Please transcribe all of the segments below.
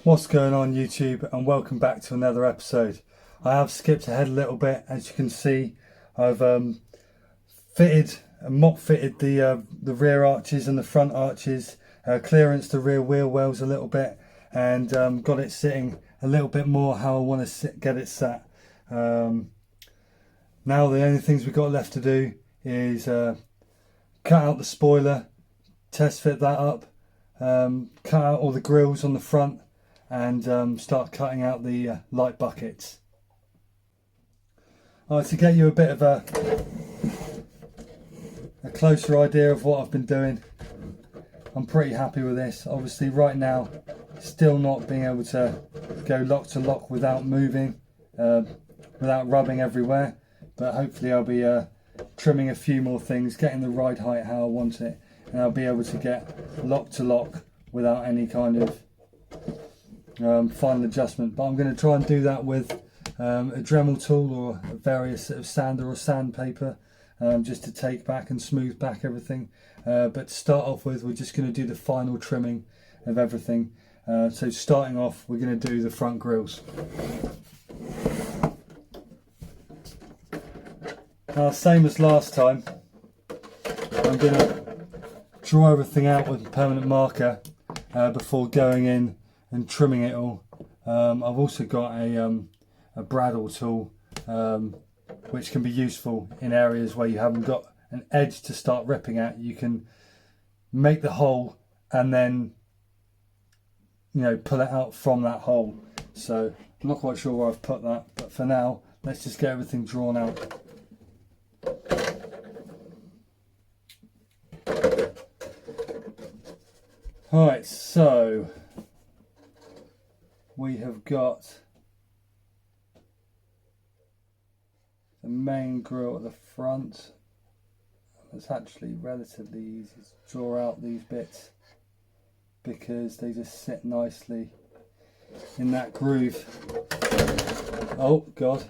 What's going on YouTube, and welcome back to another episode. I have skipped ahead a little bit. As you can see, I've mop fitted the rear arches and the front arches, clearance the rear wheel wells a little bit, and got it sitting a little bit more how I want to get it sat. Now the only things we've got left to do is cut out the spoiler, test fit that up, cut out all the grills on the front, and start cutting out the light buckets. To get you a bit of a closer idea of what I've been doing, I'm pretty happy with this. Obviously right now, still not being able to go lock to lock without moving, without rubbing everywhere, but hopefully I'll be trimming a few more things, getting the ride height how I want it, and I'll be able to get lock to lock without any kind of final adjustment. But I'm going to try and do that with a Dremel tool or a various sort of sander or sandpaper, just to take back and smooth back everything. But to start off with, we're just going to do the final trimming of everything. So starting off, we're going to do the front grills. Same as last time, I'm going to draw everything out with a permanent marker before going in and trimming it all. I've also got a bradawl tool, which can be useful in areas where you haven't got an edge to start ripping at. You can make the hole and then, pull it out from that hole. So I'm not quite sure where I've put that, but for now, let's just get everything drawn out. Alright, so we have got the main grille at the front. It's actually relatively easy to draw out these bits because they just sit nicely in that groove. Oh God.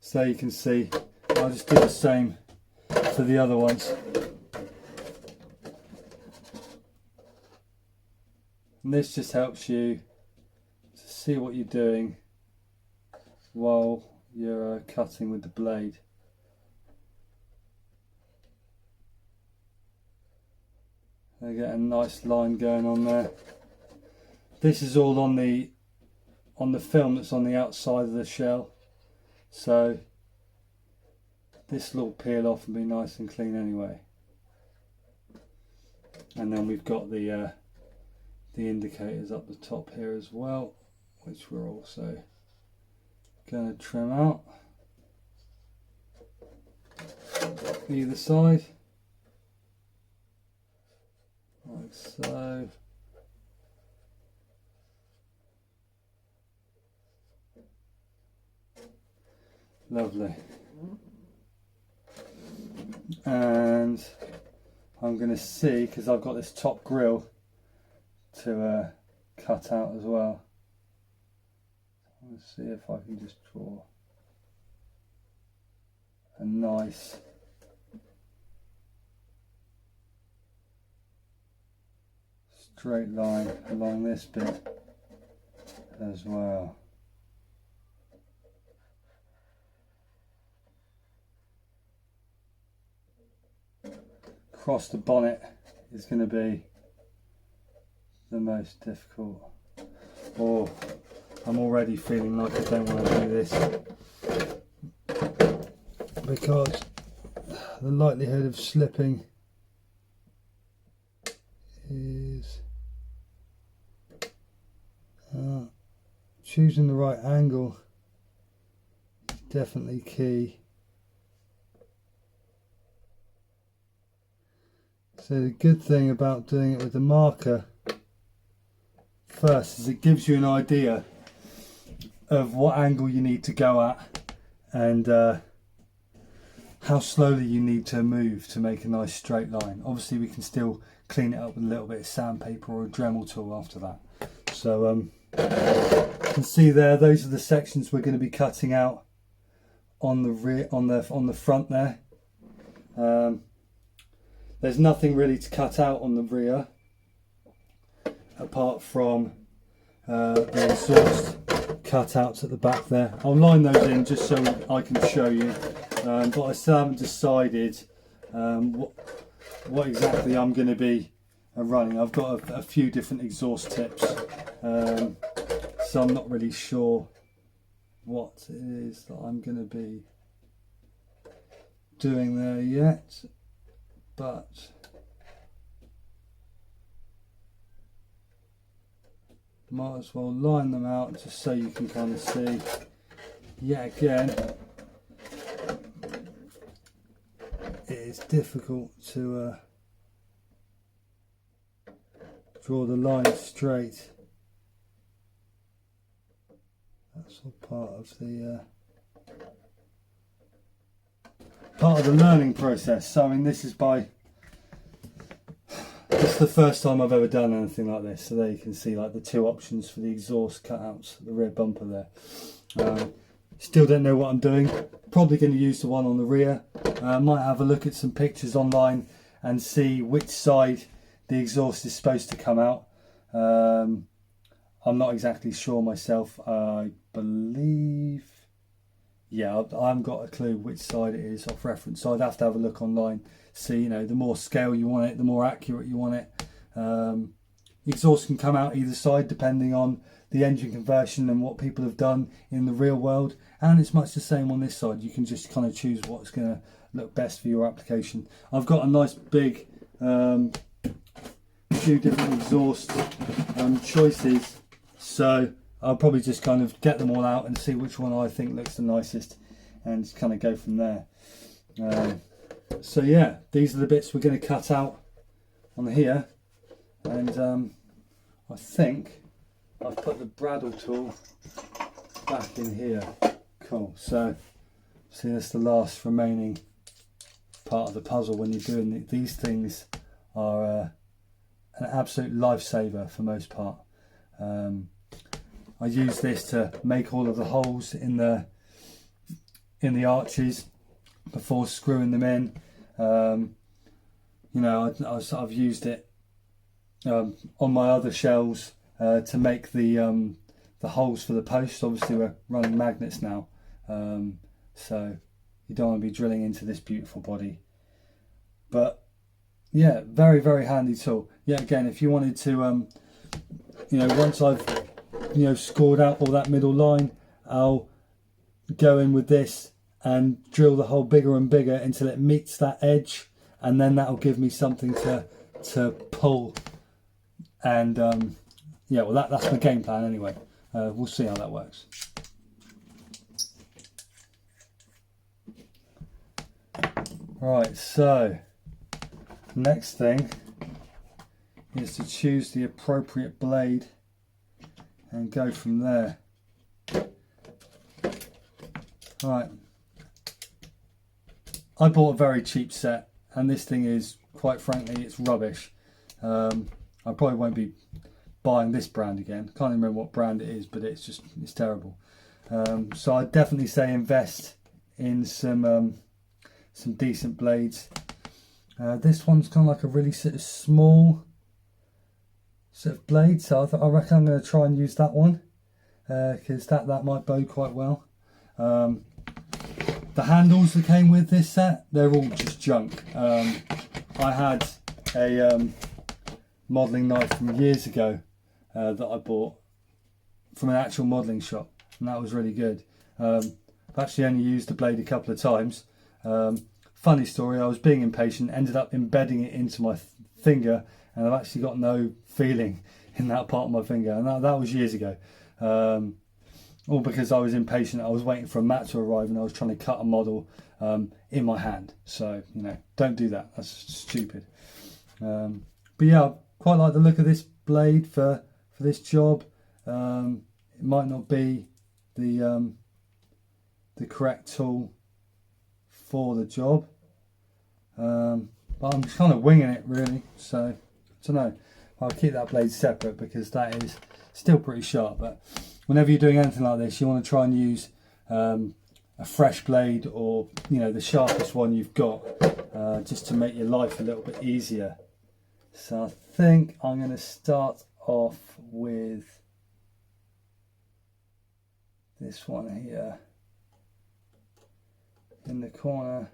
So you can see, I'll just do the same for the other ones. And this just helps you to see what you're doing while you're cutting with the blade. I get a nice line going on there. This is all on the film that's on the outside of the shell, so this will all peel off and be nice and clean anyway. And then we've got the indicators up the top here as well, which we're also going to trim out either side, like so. Lovely. And I'm going to see, because I've got this top grill to cut out as well. Let's see if I can just draw a nice straight line along this bit as well. Across the bonnet is going to be the most difficult. Oh, I'm already feeling like I don't want to do this because the likelihood of slipping is choosing the right angle is definitely key. So the good thing about doing it with the marker first is it gives you an idea of what angle you need to go at and how slowly you need to move to make a nice straight line. Obviously we can still clean it up with a little bit of sandpaper or a Dremel tool after that. So you can see there, those are the sections we're going to be cutting out on the rear, on the front there. There's nothing really to cut out on the rear. apart from the exhaust cutouts at the back there. I'll line those in just so I can show you, but I still haven't decided what exactly I'm going to be running. I've got a few different exhaust tips, so I'm not really sure what it is that I'm going to be doing there yet, but might as well line them out just so you can kind of see. Yet again, it is difficult to draw the line straight. That's all part of the learning process. So I mean, this is the first time I've ever done anything like this. So there you can see like the two options for the exhaust cutouts, the rear bumper there. Still don't know what I'm doing. Probably going to use the one on the rear. Might have a look at some pictures online and see which side the exhaust is supposed to come out. I'm not exactly sure myself. I believe, yeah, I haven't got a clue which side it is off reference, so I'd have to have a look online, see, you know, the more scale you want it, the more accurate you want it. The exhaust can come out either side depending on the engine conversion and what people have done in the real world, and it's much the same on this side. You can just kind of choose what's going to look best for your application. I've got a nice big few different exhaust choices, so I'll probably just kind of get them all out and see which one I think looks the nicest and just kind of go from there. So yeah, these are the bits we're going to cut out on here, and I think I've put the bradawl tool back in here. Cool. So see, that's the last remaining part of the puzzle. When you're doing it, these things are an absolute lifesaver for most part. I use this to make all of the holes in the arches before screwing them in. You know, I've used it on my other shells to make the holes for the posts. Obviously we're running magnets now, so you don't want to be drilling into this beautiful body. But yeah, very, very handy tool. Yeah, again, if you wanted to, you know, once I've, you know, scored out all that middle line, I'll go in with this and drill the hole bigger and bigger until it meets that edge, and then that'll give me something to pull. And yeah, well, that's my game plan anyway. We'll see how that works. Right, so next thing is to choose the appropriate blade and go from there. Right, I bought a very cheap set, and this thing is, quite frankly, it's rubbish. I probably won't be buying this brand again. Can't even remember what brand it is, but it's terrible. So I'd definitely say invest in some decent blades. This one's kind of like a really sort of small sort of blade, so I reckon I'm going to try and use that one, because that might bode quite well. The handles that came with this set, they're all just junk. I had a modelling knife from years ago that I bought from an actual modelling shop, and that was really good. I've actually only used the blade a couple of times. Funny story, I was being impatient, ended up embedding it into my finger, and I've actually got no feeling in that part of my finger, and that was years ago. All because I was impatient. I was waiting for a mat to arrive and I was trying to cut a model in my hand. So, you know, don't do that, that's stupid. But yeah, I quite like the look of this blade for this job. It might not be the correct tool for the job, but I'm kind of winging it really, so I don't know. I'll keep that blade separate because that is still pretty sharp. But whenever you're doing anything like this, you want to try and use a fresh blade, or, you know, the sharpest one you've got, just to make your life a little bit easier. So I think I'm going to start off with this one here in the corner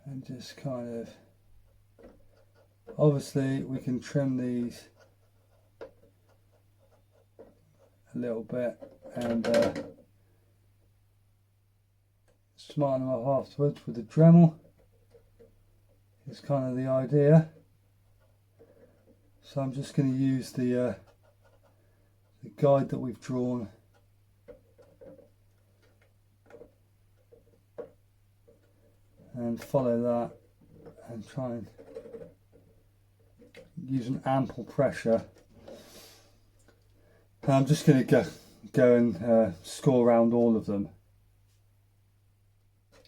and just kind of, obviously we can trim these a little bit and smarten them up afterwards with the Dremel. It's kind of the idea. So I'm just going to use the guide that we've drawn and follow that and try and use an ample pressure. And I'm just going to go and score around all of them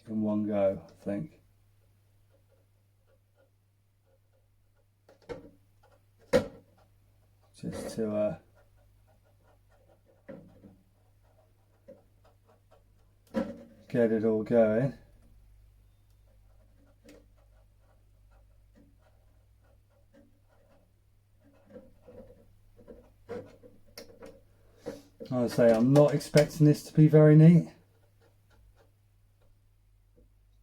in one go, I think. Just to get it all going. I say I'm not expecting this to be very neat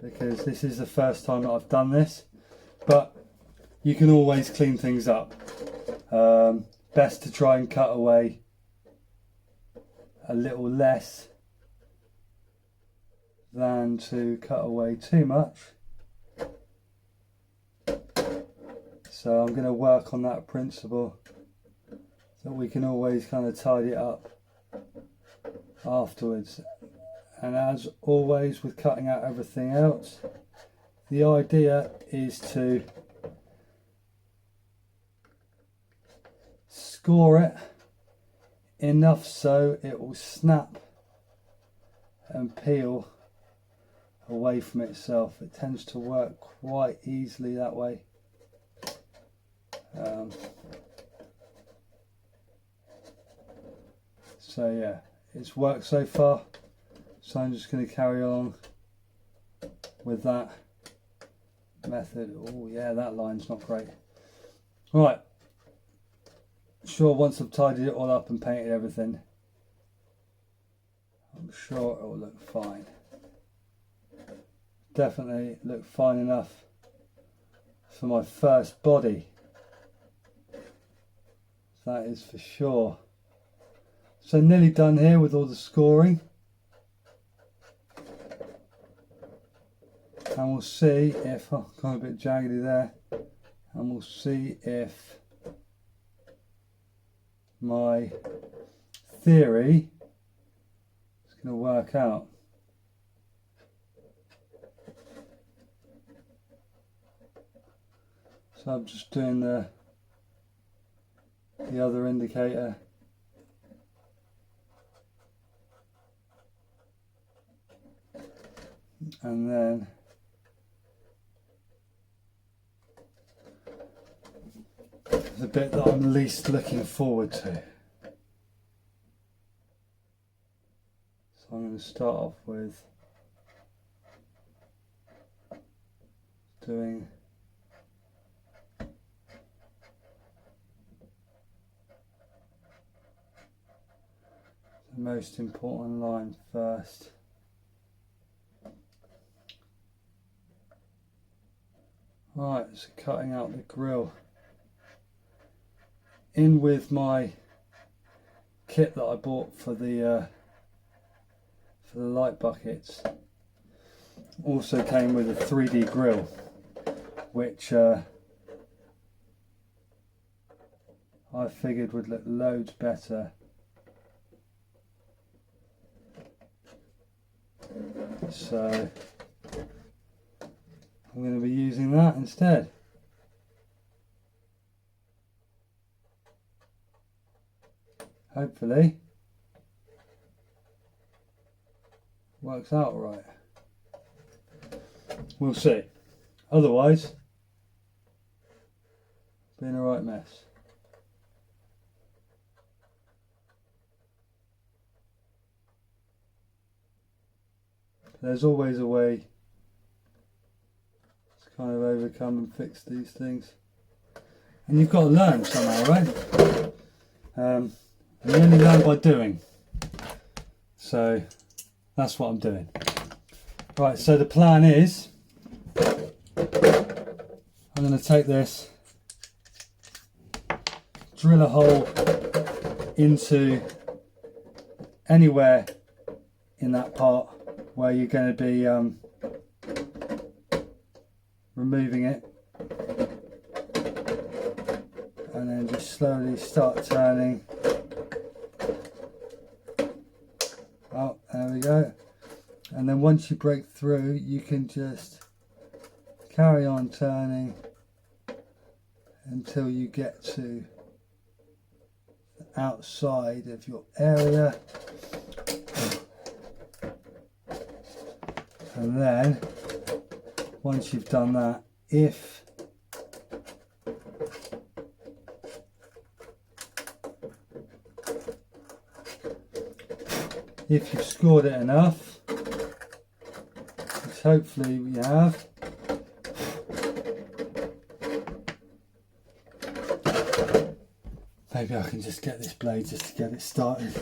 because this is the first time that I've done this, but you can always clean things up. Best to try and cut away a little less than to cut away too much. So I'm going to work on that principle that we can always kind of tidy it up afterwards. And as always with cutting out everything else, the idea is to score it enough so it will snap and peel away from itself. It tends to work quite easily that way. So yeah, it's worked so far, so I'm just going to carry on with that method. Oh yeah, that line's not great. Right, sure, once I've tidied it all up and painted everything, I'm sure it will look fine. Definitely look fine enough for my first body, that is for sure. So nearly done here with all the scoring, and we'll see if, oh, got a bit jaggedy there, and we'll see if my theory is going to work out. So I'm just doing the other indicator. And then the bit that I'm least looking forward to. So I'm going to start off with doing the most important line first. Right, so cutting out the grill. In with my kit that I bought for the light buckets. Also came with a 3D grill, which I figured would look loads better. So I'm going to be using that instead. Hopefully works out right. We'll see. Otherwise, being a right mess. There's always a way to kind of overcome and fix these things. And you've got to learn somehow, right? And you only learn by doing. So that's what I'm doing. Right, so the plan is I'm going to take this, drill a hole into anywhere in that part where you're going to be removing it, and then just slowly start turning. Oh, there we go. And then once you break through, you can just carry on turning until you get to the outside of your area. And then once you've done that, if you've scored it enough, which hopefully we have, maybe I can just get this blade just to get it started.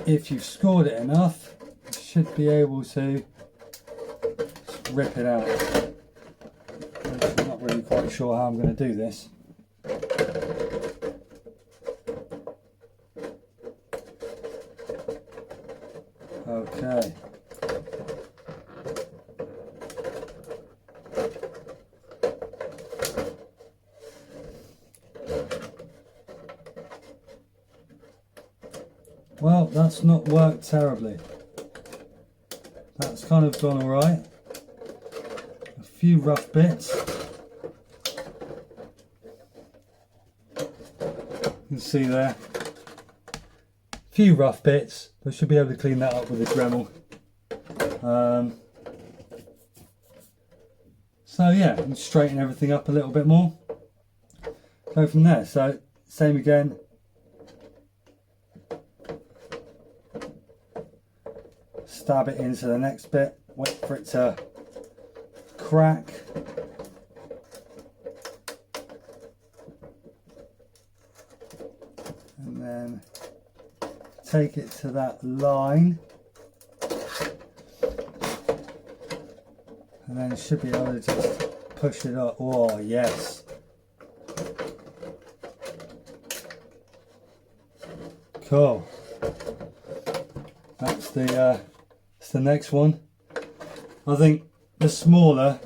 If you've scored it enough, you should be able to just rip it out. I'm not really quite sure how I'm going to do this. Okay. Well, that's not worked terribly. That's kind of gone alright. A few rough bits. You can see there. A few rough bits. I should be able to clean that up with a Dremel. So yeah, and straighten everything up a little bit more. Go from there. So same again. Stab it into the next bit, wait for it to crack. And then take it to that line. And then you should be able to just push it up. Oh yes. Cool. That's the next one. I think the smaller,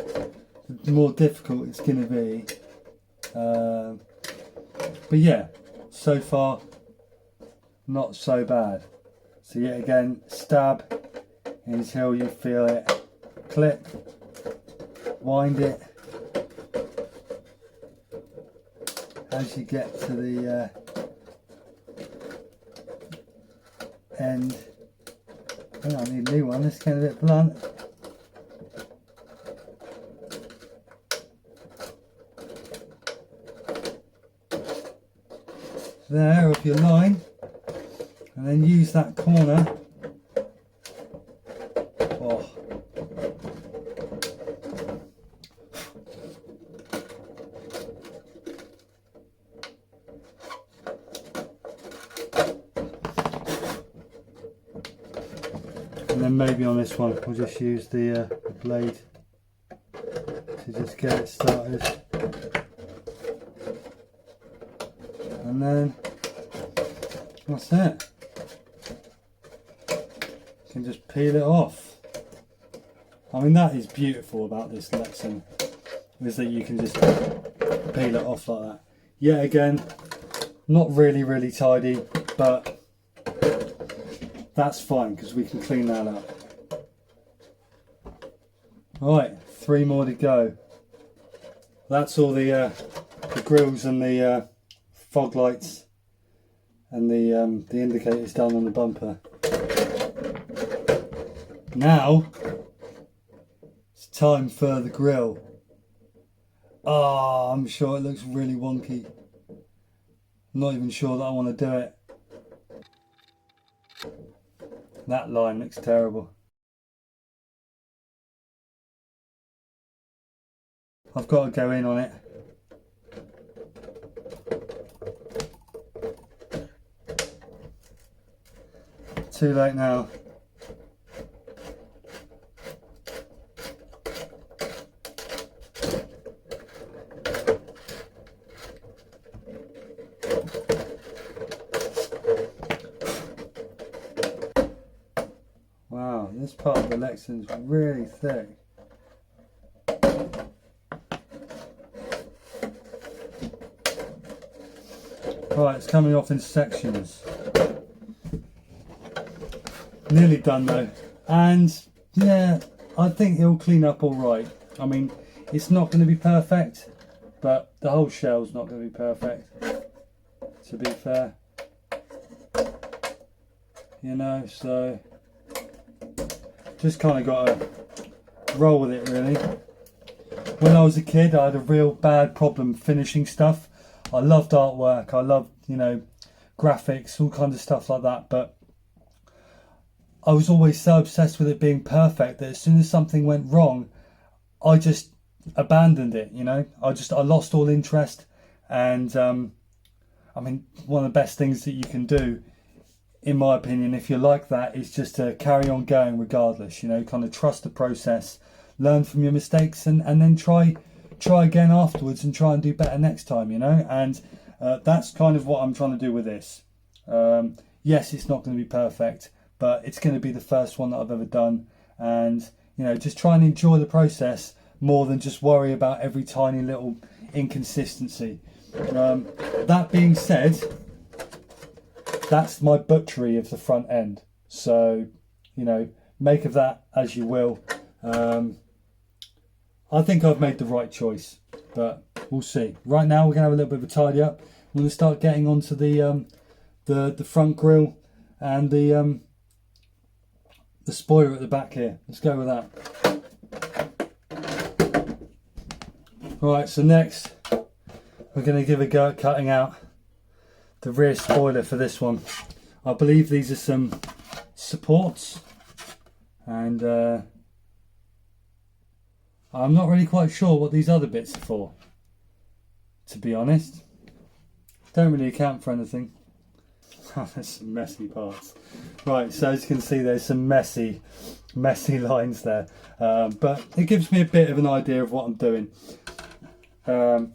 the more difficult it's going to be. But yeah, so far not so bad. So yet again, stab until you feel it clip, wind it as you get to the end. I need a new one, this is getting a bit blunt. There of your line, and then use that corner. Oh. And then maybe on this one we'll just use the blade to just get it started, and then that's it. You can just peel it off. I mean, that is beautiful about this Lexan, is that you can just peel it off like that. Yet again, not really tidy, but that's fine because we can clean that up. Right, 3 more to go. That's all the grills and the fog lights and the indicators done on the bumper. Now it's time for the grill. Ah, I'm sure it looks really wonky. I'm not even sure that I want to do it. That line looks terrible. I've got to go in on it. Too late now. Wow, this part of the lectern's really thick. Right, it's coming off in sections. Nearly done though, and yeah, I think it'll clean up all right. I mean, it's not going to be perfect, but the whole shell's not going to be perfect, to be fair, you know, so just kind of got to roll with it really. When I was a kid, I had a real bad problem finishing stuff. I loved artwork, I loved, you know, graphics, all kinds of stuff like that, but I was always so obsessed with it being perfect that as soon as something went wrong, I just abandoned it, you know. I lost all interest. And I mean, one of the best things that you can do, in my opinion, if you're like that, is just to carry on going regardless, you know, kind of trust the process, learn from your mistakes, and then try again afterwards and try and do better next time, you know. And that's kind of what I'm trying to do with this. Yes, it's not going to be perfect, but it's going to be the first one that I've ever done, and you know, just try and enjoy the process more than just worry about every tiny little inconsistency. That being said, that's my butchery of the front end, so you know, make of that as you will. I think I've made the right choice, but we'll see. Right now we're going to have a little bit of a tidy up. We're going to start getting onto the front grille and the spoiler at the back here. Let's go with that. Right, so next we're going to give a go at cutting out the rear spoiler for this one. I believe these are some supports, and I'm not really quite sure what these other bits are for, to be honest. Don't really account for anything. There's some messy parts. Right, so as you can see, there's some messy lines there, but it gives me a bit of an idea of what I'm doing. I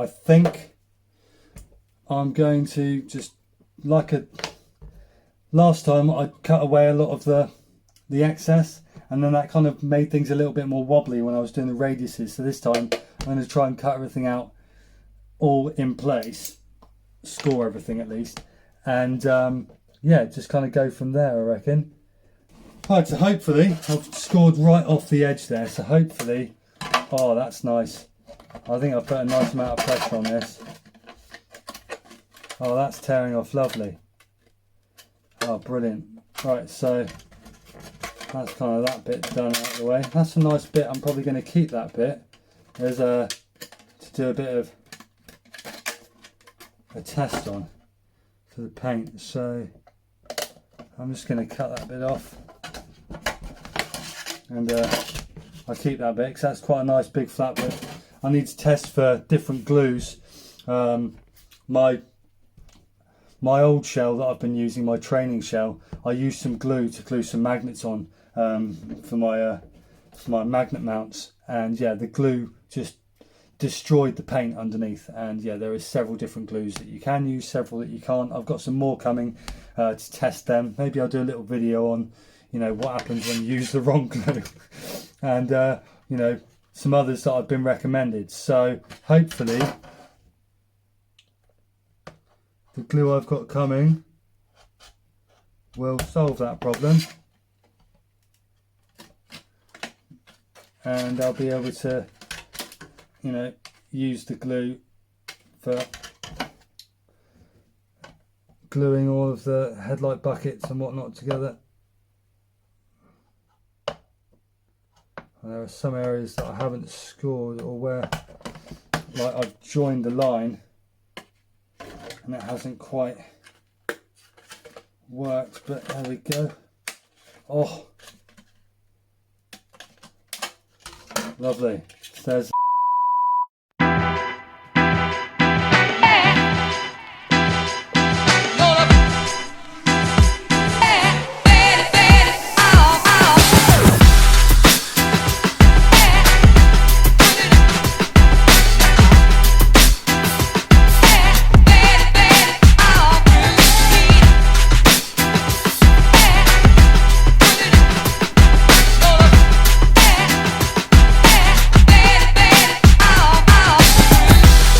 think I'm going to just, last time I cut away a lot of the excess, and then that kind of made things a little bit more wobbly when I was doing the radiuses. So this time I'm going to try and cut everything out all in place, score everything at least, and yeah, just kind of go from there, I reckon. Right, so hopefully I've scored right off the edge there, so hopefully, oh, that's nice. I think I've put a nice amount of pressure on this. Oh, that's tearing off lovely. Oh, brilliant. Right, so that's kind of that bit done out of the way. That's a nice bit. I'm probably going to keep that bit. There's to do a bit of a test on for the paint. So I'm just going to cut that bit off, and I'll keep that bit because that's quite a nice big flat bit. I need to test for different glues. My old shell that I've been using, my training shell, I used some glue to glue some magnets on for my magnet mounts, and yeah, the glue just destroyed the paint underneath. And yeah, there are several different glues that you can use, several that you can't. I've got some more coming to test them. Maybe I'll do a little video on, you know, what happens when you use the wrong glue, and you know, some others that I've been recommended. So hopefully the glue I've got coming will solve that problem, and I'll be able to, you know, use the glue for gluing all of the headlight buckets and whatnot together. And there are some areas that I haven't scored, or where, like, I've joined the line and it hasn't quite worked, but there we go. Oh, Lovely. There's